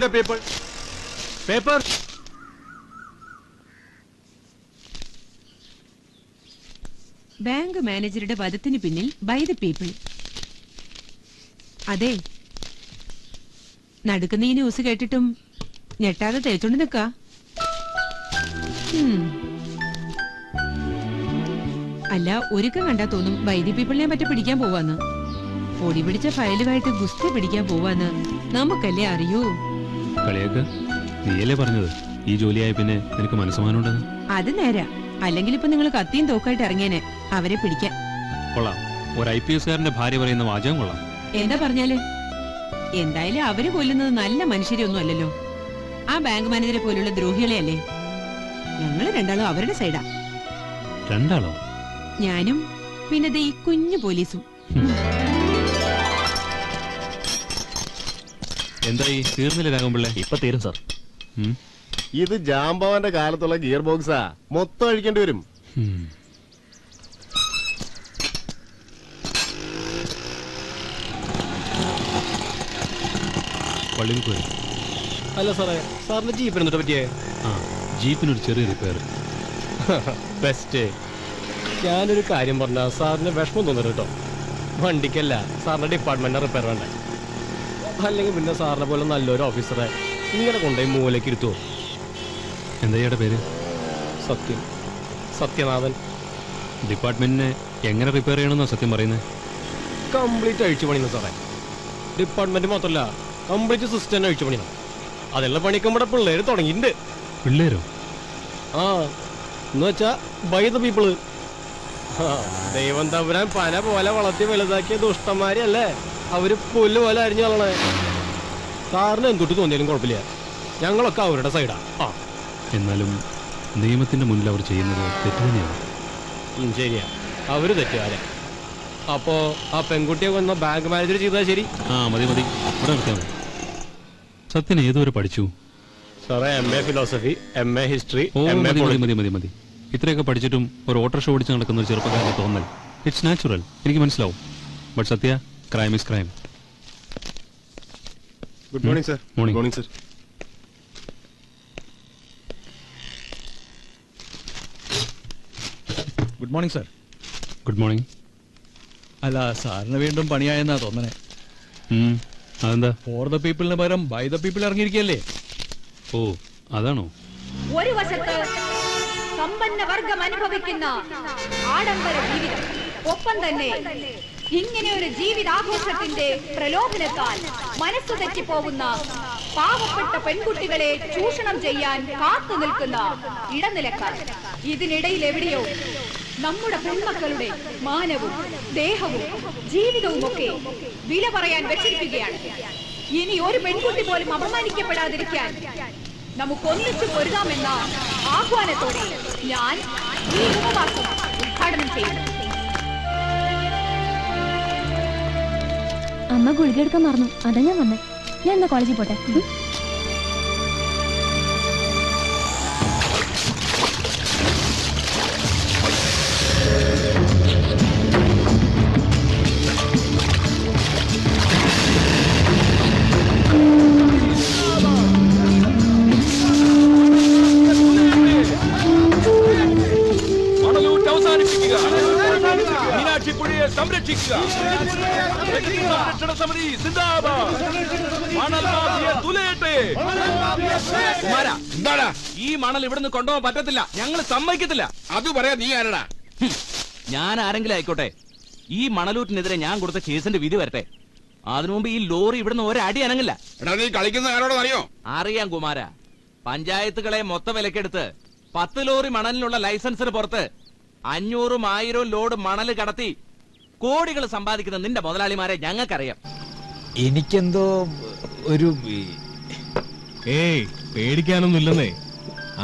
the paper. Paper. Bank മാനേജറുടെ വധത്തിന് പിന്നിൽ by the people. അതെ, നടക്കുന്ന ഈ ന്യൂസ് കേട്ടിട്ടും ഞെട്ടാതെ തേച്ചോണ്ട് നിക്ക. അല്ല, ഒരുക്കം കണ്ടാ തോന്നും ബൈ ദ പീപ്പിളിനെ പറ്റി പിടിക്കാൻ പോവാന്ന്. പൊടി പിടിച്ച ഫയലുമായിട്ട് ഗുസ്തി പിടിക്കാൻ പോവാന്ന് നമുക്കല്ലേ അറിയൂ. കളിയാക്ക്, നീയല്ലേ പറഞ്ഞത് ഈ ജോലിയായ പിന്നെ നിനക്ക് മനസ്സമാനുണ്ടെന്ന്? അത് നേരാ. അല്ലെങ്കിൽ ഇപ്പൊ നിങ്ങൾ കത്തിയും തോക്കായിട്ട് ഇറങ്ങിയേനെ അവരെ പിടിക്കാൻ. കൊള്ളാം, ഒരു IPS കാരന്റെ ഭാര്യ പറയുന്ന വാചകം കൊള്ളാം. എന്താ പറഞ്ഞാല്? എന്തായാലും അവര് കൊല്ലുന്നത് നല്ല മനുഷ്യരൊന്നും അല്ലല്ലോ. ആ ബാങ്ക് മാനേജറെ പോലുള്ള ദ്രോഹികളെ അല്ലേ. ഞങ്ങള് രണ്ടാളും അവരുടെ സൈഡാ. രണ്ടാളോ? ഞാനും പിന്നെ ഈ കുഞ്ഞു പോലീസും. എന്തായി, തീർന്നില്ല രാഘവൻപിള്ളേ? ഇപ്പൊ തീരും സാർ. ഇത് ജാമ്പവാന്റെ കാലത്തുള്ള ഗിയർ ബോക്സാ, മൊത്തം അഴിക്കേണ്ടി വരും. പള്ളിക്ക് വരും. അല്ല സാറേ, സാറിന്റെ ജീപ്പിന് എന്നിട്ട് പറ്റിയേ? ആ, ജീപ്പിനൊരു ചെറിയ റിപ്പയർ. ബെസ്റ്റ്. ഞാനൊരു കാര്യം പറഞ്ഞ സാറിന് വിഷമം തോന്നരുത് കേട്ടോ. വണ്ടിക്കല്ല, സാറിന്റെ ഡിപ്പാർട്ട്മെന്റിന്റെ റിപ്പയർ വേണ്ടേ. അല്ലെങ്കിൽ പിന്നെ സാറിനെ പോലെ നല്ലൊരു ഓഫീസറെ ഇങ്ങനെ കൊണ്ടുപോയി മൂലയ്ക്ക് ഇരുത്തുവോ? എന്താ ഇയാളുടെ പേര്? സത്യനാഥൻ. ഡിപ്പാർട്ട്മെന്റിനെ എങ്ങനെ റിപ്പയർ ചെയ്യണമെന്നാ സത്യം പറയുന്നത്? കംപ്ലീറ്റ് അഴിച്ചു പണിയുന്നു സാറേ. ഡിപ്പാർട്ട്മെന്റ് മാത്രമല്ല, കംപ്ലീറ്റ് സിസ്റ്റം അഴിച്ചു പണിയണം. അതെല്ലാം പണിക്ക് നമ്മുടെ പിള്ളേര് തുടങ്ങിയിട്ടുണ്ട്. പിള്ളേരോ? ആ, എന്ന് വെച്ചാ ബൈ ദ പീപ്പിള്. ദൈവം തമ്പുരാൻ പല പോലെ വളർത്തി വലുതാക്കിയ ദുഷ്ടന്മാരല്ലേ അവര് പുല്ല് പോലെ അരിഞ്ഞു കളണേ. സാറിന് എന്തൊട്ട് തോന്നിയാലും കുഴപ്പമില്ല, ഞങ്ങളൊക്കെ അവരുടെ സൈഡാ. ആ, എന്നാലും നിയമത്തിന്റെ മുന്നിൽ അവർ ചെയ്യുന്നത് തെറ്റ് തന്നെയാണ്. ശരിയാ, അവര് തെറ്റുകാരെ. അപ്പോ ആ പെൺകുട്ടിയെ കൊന്ന ബാങ്ക് മാനേജർ ചെയ്താൽ ശരി? ആ, മതി മതി, ഇവിടെ നിർത്തിയാൽ മതി. സത്യൻ ഏതുവരെ പഠിച്ചു? സാറേ, MA ഫിലോസഫി, MA ഹിസ്റ്ററി. മതി മതി മതി മതി. ഇത്രയൊക്കെ പഠിച്ചിട്ടും ഒരു ഓട്ടോറിക്ഷ ഓടിച്ച് നടക്കുന്ന ഒരു ചെറുപ്പക്കാരന്റെ തോന്നൽ, ഇറ്റ്സ് നാച്ചുറൽ, എനിക്ക് മനസ്സിലാവും. But Sathya, crime is crime. Good morning sir. Morning sir. Good morning sir. Good morning. അല്ല, സാറിന് വീണ്ടും പണിയായെന്നാ തോന്നണേ. അതെന്താ? ഫോർ ദ പീപ്പിളിന് പകരം ബൈ ദ പീപ്പിൾ ഇറങ്ങിയിരിക്കല്ലേ? ഓ, അതാണോ? ഒരു വശത്ത് സമ്പന്ന വർഗം അനുഭവിക്കുന്ന ആഡംബര ജീവിതം, ഒപ്പം തന്നെ ഇങ്ങനെ ഒരു ജീവിതാഘോഷത്തിന്റെ പ്രലോഭനത്താൽ മനസ്സു തെറ്റിപ്പോകുന്ന പാവപ്പെട്ട പെൺകുട്ടികളെ ചൂഷണം ചെയ്യാൻ കാത്തു നിൽക്കുന്ന ഇടനിലക്കാർ. ഇതിനിടയിൽ എവിടെയോ നമ്മുടെ പെൺമക്കളുടെ മാനവും ദേഹവും ജീവിതവും ഒക്കെ വില പറയാൻ വെച്ചിരിക്കുകയാണ്. ഇനി ഒരു പെൺകുട്ടി പോലും അപമാനിക്കപ്പെടാതിരിക്കാൻ നമുക്കൊന്നിച്ചു പൊരുതാമെന്ന ആഹ്വാനത്തോടെ ഞാൻ ഈ ഉപവാസം ഉദ്ഘാടനം ചെയ്യുന്നു. അമ്മ ഗുളിക എടുക്കാൻ മറന്നു, അതാ ഞാൻ വന്നേ. ഞാൻ എന്നാ കോളേജിൽ പോട്ടെ. സംരക്ഷിക്കുക. സംരക്ഷണ സമിതി സിന്ദാബാദ്. എന്താടാ ഈ മണൽ ഇവിടുന്ന് കൊണ്ടുപോകാൻ പറ്റത്തില്ല, ഞങ്ങൾ സമ്മതിക്കത്തില്ല. അത് പറയാ നീ ആരടാ? ഞാൻ ആരെങ്കിലും ആയിക്കോട്ടെ, ഈ മണലൂറ്റിനെതിരെ ഞാൻ കൊടുത്ത കേസിന്റെ വിധി വരട്ടെ. അതിനു മുമ്പ് ഈ ലോറി ഇവിടുന്ന് ഒരടി അനങ്ങില്ല. എടാ, നീ കളിക്കുന്ന ആരോടോ അറിയോ? അറിയാം കുമാര. പഞ്ചായത്തുകളെ മൊത്തം വിലക്കെടുത്ത് 10 ലോറി മണലിനുള്ള ലൈസൻസിന് പുറത്ത് 500 1000 ലോഡ് മണല് കടത്തി കോടികൾ സമ്പാദിക്കുന്ന നിന്റെ മുതലാളിമാരെ ഞങ്ങൾക്കറിയാം. എനിക്കെന്തോ ഒരു പേടിക്കാനൊന്നുമില്ലെന്നേ.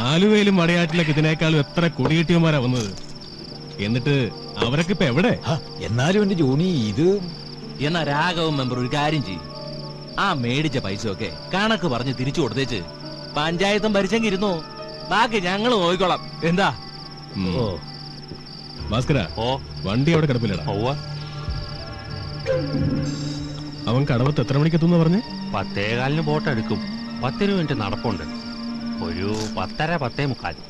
ആലുവയിലും വടയാറ്റിലൊക്കെ ഇതിനേക്കാളും എത്ര കൊടികെട്ടിയന്മാരാ വന്നത്. എന്നിട്ട് അവരൊക്കെ ഇപ്പൊ എവിടെ? എന്നാലും എന്റെ ജോണി ഇത്. എന്നാ രാഘവൻ മെമ്പർ ഒരു കാര്യം ചെയ്യും, ആ മേടിച്ച പൈസയൊക്കെ കണക്ക് പറഞ്ഞ് തിരിച്ചു കൊടുത്തേച്ച് പഞ്ചായത്തും ഭരിച്ചെങ്കിൽ ഇരുന്നോ, ബാക്കി ഞങ്ങൾ നോക്കിക്കോളാം. എന്താ? ഭാസ്കര, വണ്ടി അവിടെ കിടപ്പില്ലടാ. അവൻ കടവത്ത് എത്ര മണിക്ക് എത്തുന്ന പറഞ്ഞേ? 10:15 ബോട്ട് എടുക്കും. 10 മിനിറ്റ് നടപ്പുണ്ട്. ഒരു 10:30, 10:45.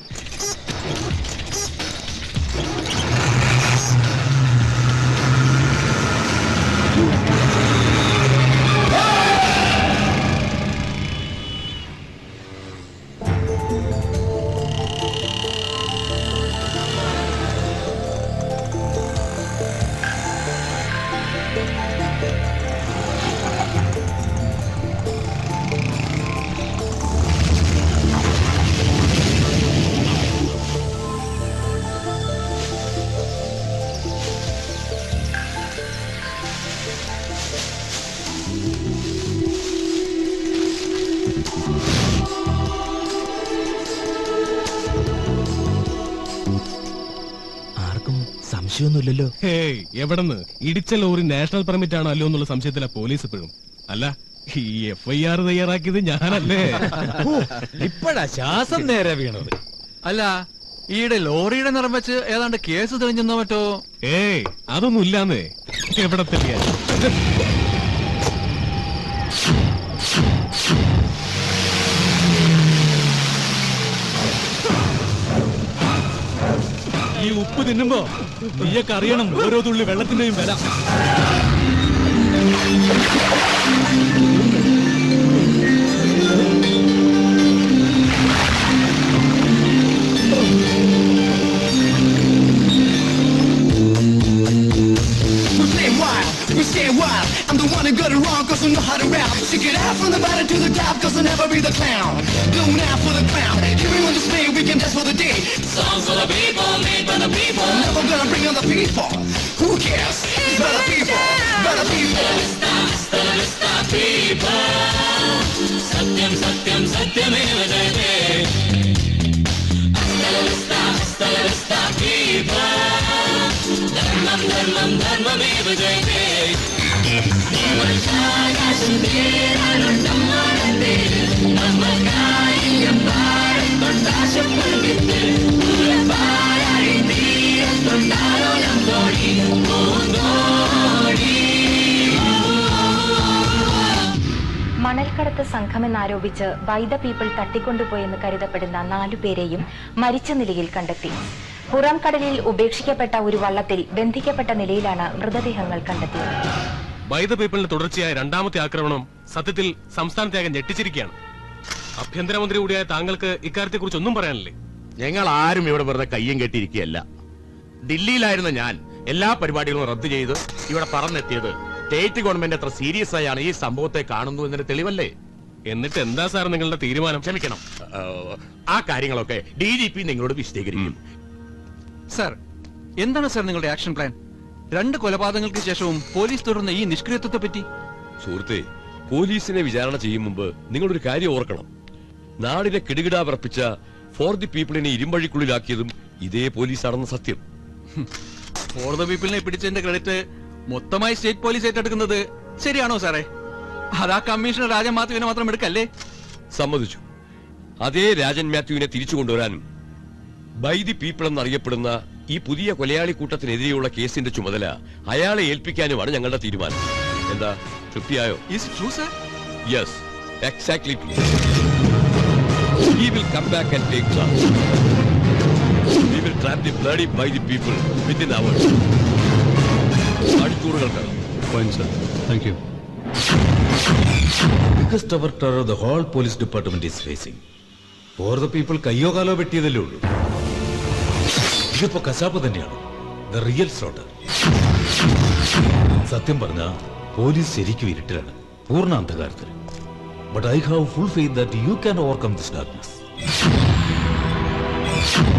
സംശയമൊന്നുമില്ലല്ലോ. ഹേയ്, എവിടെന്ന് ഇടിച്ച ലോറി നാഷണൽ പെർമിറ്റ് ആണോ അല്ലോ എന്നുള്ള സംശയത്തില പോലീസ് ഇപ്പോഴും. അല്ല, ഈ FIR തയ്യാറാക്കിയത് ഞാനല്ലേ? ഇപ്പഴാ ശ്വാസം നേരെ വീണത്. അല്ല, ഈയുടെ ലോറിയുടെ നിറം വെച്ച് ഏതാണ്ട് കേസ് തെളിഞ്ഞെന്നോ മറ്റോ? ഏയ്, അതൊന്നും ഇല്ലാന്നേ. എവിടെ തെളിയാ? ഈ ഉപ്പ് തിന്നുമ്പോ നീയൊക്കെ അറിയണം ഓരോ തുള്ളി വെള്ളത്തിന്റെയും വില. We stay wild. I'm the one who got it wrong, cause I know how to rap. Stick it out from the bottom to the top, cause I'll never be the clown. Blown out for the crown. Here we want to stay, we can dance for the day. Songs for the people, made by the people. Never gonna bring on the people. Who cares? It's by the people, by the people. Stop, people. Satyam, satyam, satyameva jayate. Hasta la vista, people. Dharmam, dharmam, dharmameva jayate. മണൽക്കടത്ത് സംഘമെന്നാരോപിച്ച് by the people തട്ടിക്കൊണ്ടുപോയെന്ന് കരുതപ്പെടുന്ന 4 പേരെയും മരിച്ച നിലയിൽ കണ്ടെത്തി. പുറംകടലിൽ ഉപേക്ഷിക്കപ്പെട്ട ഒരു വള്ളത്തിൽ ബന്ധിക്കപ്പെട്ട നിലയിലാണ് മൃതദേഹങ്ങൾ കണ്ടെത്തിയത്. ബൈ ദ പീപ്പിളിന്റെ തുടർച്ചയായ രണ്ടാമത്തെ ആക്രമണം സത്യത്തിൽ സംസ്ഥാനത്തെ ഞെട്ടിച്ചിരിക്കുകയാണ്. ആഭ്യന്തരമന്ത്രി കൂടിയായ താങ്കൾക്ക് ഇക്കാര്യത്തെ കുറിച്ച് ഒന്നും പറയാനില്ലേ? ഞങ്ങൾ ആരും ഇവിടെ വെറുതെ കയ്യും കെട്ടിയിരിക്കുകയല്ല. ദില്ലിയിലായിരുന്ന ഞാൻ എല്ലാ പരിപാടികളും റദ്ദു ചെയ്ത് ഇവിടെ പറന്നെത്തിയത് സ്റ്റേറ്റ് ഗവൺമെന്റ് എത്ര സീരിയസ് ആയാണ് ഈ സംഭവത്തെ കാണുന്നു എന്നൊരു തെളിവല്ലേ? എന്നിട്ട് എന്താ സാർ നിങ്ങളുടെ തീരുമാനം? ക്ഷമിക്കണം, ആ കാര്യങ്ങളൊക്കെ DGP നിങ്ങളോട് വിശദീകരിക്കും. സർ, എന്താണ് സാർ നിങ്ങളുടെ ആക്ഷൻ പ്ലാൻ? 2 കൊലപാതകങ്ങൾക്ക് ശേഷവും പോലീസ് തുടർന്ന ഈ നിഷ്ക്രിയത്വത്തെ പറ്റി? സുഹൃത്തെ, പോലീസിനെ വിചാരണ ചെയ്യും മുമ്പ് നിങ്ങളൊരു കാര്യം ഓർക്കണം. നാടിനെ കിടുകിടാ വിറപ്പിച്ച ഫോർ ദി പീപ്പിളിനെ ഇരുമ്പഴിക്കുള്ളിലാക്കിയതും ഇതേ പോലീസാണെന്ന സത്യം. ഫോർ ദ പീപ്പിളിനെ പിടിച്ചതിന്റെ ക്രെഡിറ്റ് മൊത്തമായി സ്റ്റേറ്റ് പോലീസ് ഏറ്റെടുക്കുന്നത് ശരിയാണോ സാറേ? അതാ കമ്മീഷണർ രാജൻ മാത്യുവിനെ മാത്രം എടുക്കല്ലേ? സമ്മതിച്ചു. അതേ രാജൻ മാത്യുവിനെ തിരിച്ചു കൊണ്ടുവരാനും ബൈ ദി പീപ്പിൾ എന്നറിയപ്പെടുന്ന ഈ പുതിയ കൊലയാളി കൂട്ടത്തിനെതിരെയുള്ള കേസിന്റെ ചുമതല അയാളെ ഏൽപ്പിക്കാനുമാണ് ഞങ്ങളുടെ തീരുമാനം. എന്താ, തൃപ്തിയായോ? Yes, exactly. He will come back and take charge. We will trap the bloody by the people within hours. മണിക്കൂറുകൾക്ക്. Fine, sir. Thank you. Biggest ever terror the whole police department is facing. For the people കയ്യോ കാലോ വെട്ടിയതല്ലേ ഉള്ളൂ. ഇതിപ്പോ കശാപ്പ് തന്നെയാണ്. The real slaughter. സത്യം പറഞ്ഞ police ശരിക്കും ഇരുട്ടിലാണ്, പൂർണ്ണ അന്ധകാരത്തിൽ. But I have full faith that you can overcome this darkness.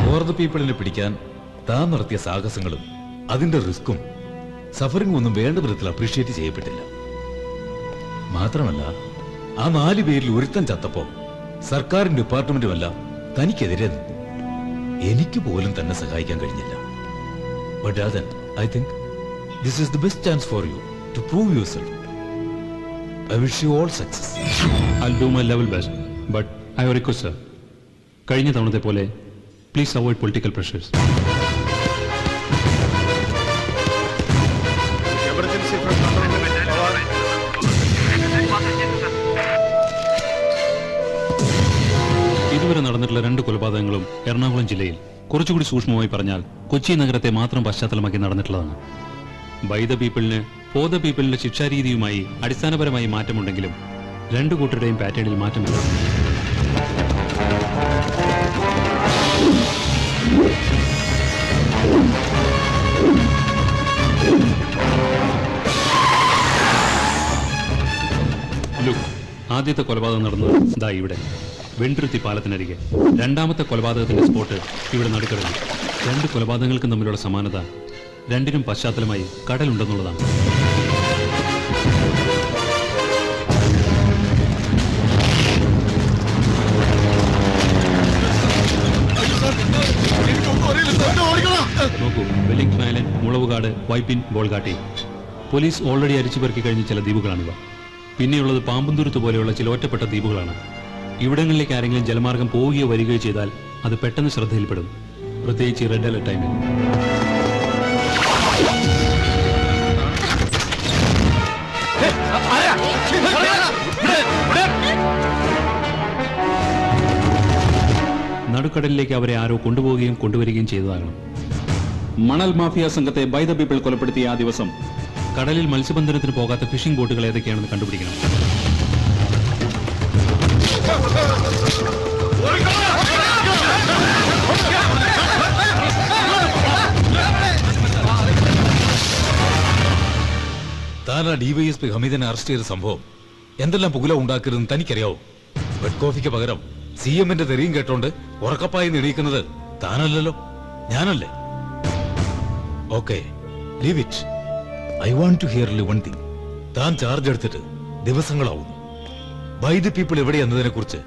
For the people-നെ പിടിക്കാൻ താൻ നടത്തിയ സാഹസങ്ങളും അതിന്റെ റിസ്ക്കും സഫറിംഗും ഒന്നും വേണ്ട വിധത്തിൽ അപ്രീഷിയേറ്റ് ചെയ്യപ്പെട്ടില്ല. മാത്രമല്ല, ആ 4 പേരിൽ ഒരുത്തൻ ചത്തപ്പോ സർക്കാരും ഡിപ്പാർട്ട്മെന്റുമെല്ലാം തനിക്കെതിരെ നിന്നു. എനിക്ക് പോലും തന്നെ സഹായിക്കാൻ കഴിഞ്ഞില്ല. But Rajan, I think this is the best chance for you to prove yourself. I wish you all success. I'll do my level best, but I have a request, sir. കഴിഞ്ഞ തവണത്തെ പോലെ please avoid political pressures. ഇതുവരെ നടന്നിട്ടുള്ള 2 കൊലപാതകങ്ങളും എറണാകുളം ജില്ലയിൽ, കുറച്ചുകൂടി സൂക്ഷ്മമായി പറഞ്ഞാൽ കൊച്ചി നഗരത്തെ മാത്രം പശ്ചാത്തലമാക്കി നടന്നിട്ടുള്ളതാണ്. ബൈ ദ പീപ്പിളിന് ഫോർ ദ പീപ്പിളിന്റെ ശിക്ഷാരീതിയുമായി അടിസ്ഥാനപരമായി മാറ്റമുണ്ടെങ്കിലും 2 കൂട്ടരുടെയും പാറ്റേണിൽ മാറ്റമില്ല. ലുക്ക്, ആദ്യത്തെ കൊലപാതകം നടന്നത് ദാ ഇവിടെ വെണ്ടുരുത്തി പാലത്തിനരികെ. 2ാമത്തെ കൊലപാതകത്തിന്റെ സ്പോട്ട് ഇവിടെ നടുക്കടലിൽ. 2 കൊലപാതകങ്ങൾക്കും തമ്മിലുള്ള സമാനത 2നും പശ്ചാത്തലമായി കടലുണ്ടെന്നുള്ളതാണ്. നോക്കൂ, Wellington island, Mulavukad, Vypin, Bolgatty. Police already അരിച്ചുപെറുക്കി കഴിഞ്ഞ ചില ദ്വീപുകളാണിവ. പിന്നെയുള്ളത് പാമ്പുംതുരുത്ത് പോലെയുള്ള ചില ഒറ്റപ്പെട്ട ദ്വീപുകളാണ്. ഇവിടങ്ങളിലേക്ക് ആരെങ്കിലും ജലമാർഗം പോവുകയോ വരികയോ ചെയ്താൽ അത് പെട്ടെന്ന് ശ്രദ്ധയിൽപ്പെടും, പ്രത്യേകിച്ച് റെഡ് അലർട്ട് ടൈമിൽ. നടുക്കടലിലേക്ക് അവരെ ആരോ കൊണ്ടുപോവുകയും കൊണ്ടുവരികയും ചെയ്തതാകണം. മണൽ മാഫിയ സംഘത്തെ ബൈ ദ പീപ്പിൾ കൊലപ്പെടുത്തിയ ആ ദിവസം കടലിൽ മത്സ്യബന്ധനത്തിന് പോകാത്ത ഫിഷിംഗ് ബോട്ടുകൾ ഏതൊക്കെയാണെന്ന് കണ്ടുപിടിക്കണം. താൻ ആ ഡിവൈഎസ്പി ഹമീദിനെ അറസ്റ്റ് ചെയ്ത സംഭവം എന്തെല്ലാം പുകല ഉണ്ടാക്കരുതെന്ന് തനിക്കറിയാവോ? ബെഡ് കോഫിക്ക് പകരം CM-ന്റെ തെറിയും കേട്ടോണ്ട് ഉറക്കപ്പായി എണീക്കുന്നത് താനല്ലല്ലോ, ഞാനല്ലേ? Okay, leave it. I want to hear one thing. താൻ ചാർജ് എടുത്തിട്ട് ദിവസങ്ങളാവുന്നു. ബൈ ദി പീപ്പിൾ എവിടെ എന്നതിനെ കുറിച്ച്